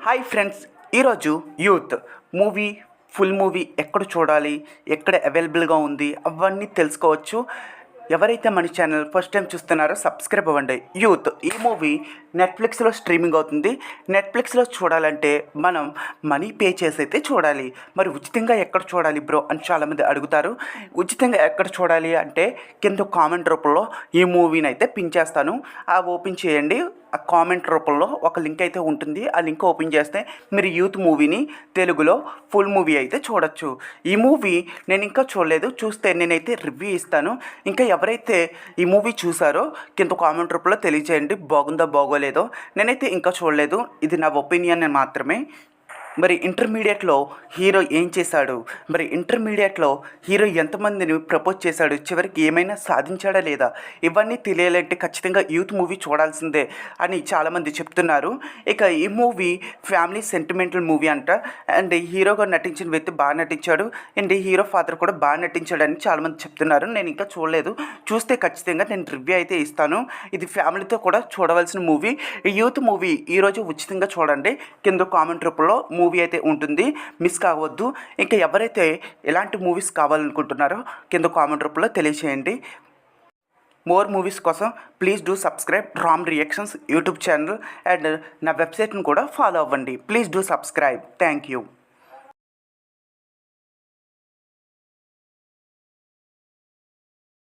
Hi friends, ఈరోజు youth movie full movie ఎక్కడ చూడాలి, ఎక్కడ అవైలబుల్గా ఉంది అవన్నీ తెలుసుకోవచ్చు. ఎవరైతే మన ఛానల్ ఫస్ట్ టైం చూస్తున్నారో సబ్స్క్రైబ్ అవ్వండి. యూత్ ఈ మూవీ నెట్ఫ్లిక్స్లో స్ట్రీమింగ్ అవుతుంది. నెట్ఫ్లిక్స్లో చూడాలంటే మనం మనీ పే చేసి అయితే చూడాలి. మరి ఉచితంగా ఎక్కడ చూడాలి బ్రో అని చాలామంది అడుగుతారు. ఉచితంగా ఎక్కడ చూడాలి అంటే కింద కామెంట్ రూపంలో ఈ మూవీని అయితే పిన్ చేస్తాను. ఓపెన్ చేయండి. ఆ కామెంట్ రూపంలో ఒక లింక్ అయితే ఉంటుంది. ఆ లింక్ ఓపెన్ చేస్తే మీరు యూత్ మూవీని తెలుగులో ఫుల్ మూవీ అయితే చూడొచ్చు. ఈ మూవీ నేను ఇంకా చూడలేదు, చూస్తే నేనైతే రివ్యూ ఇస్తాను. ఇంకా ఎవరైతే ఈ మూవీ చూసారో కింద కామెంట్ రూపంలో తెలియజేయండి, బాగుందో బాగోలేదో. నేనైతే ఇంకా చూడలేదు, ఇది నా ఒపీనియన్ మాత్రమే. మరి ఇంటర్మీడియట్లో హీరో ఏం చేశాడు, మరి ఇంటర్మీడియట్లో హీరో ఎంతమందిని ప్రపోజ్ చేశాడు, చివరికి ఏమైనా సాధించాడా లేదా, ఇవన్నీ తెలియాలంటే ఖచ్చితంగా యూత్ మూవీ చూడాల్సిందే అని చాలామంది చెప్తున్నారు. ఇక ఈ మూవీ ఫ్యామిలీ సెంటిమెంటల్ మూవీ అంట. అండ్ హీరోగా నటించిన వ్యక్తి బాగా నటించాడు, అండ్ హీరో ఫాదర్ కూడా బాగా నటించాడని చాలామంది చెప్తున్నారు. నేను ఇంకా చూడలేదు, చూస్తే ఖచ్చితంగా నేను రివ్యూ అయితే ఇస్తాను. ఇది ఫ్యామిలీతో కూడా చూడవలసిన మూవీ. యూత్ మూవీ ఈరోజు ఉచితంగా చూడండి. కింద కామెంట్ రూపంలో మూవీ అయితే ఉంటుంది, మిస్ కావద్దు. ఇంకా ఎవరైతే ఎలాంటి మూవీస్ కావాలనుకుంటున్నారో కింద కామెంట్ రూపంలో తెలియచేయండి. మోర్ మూవీస్ కోసం please do subscribe Ram reactions YouTube channel. And నా వెబ్సైట్ని కూడా ఫాలో అవ్వండి. Please do subscribe. Thank you.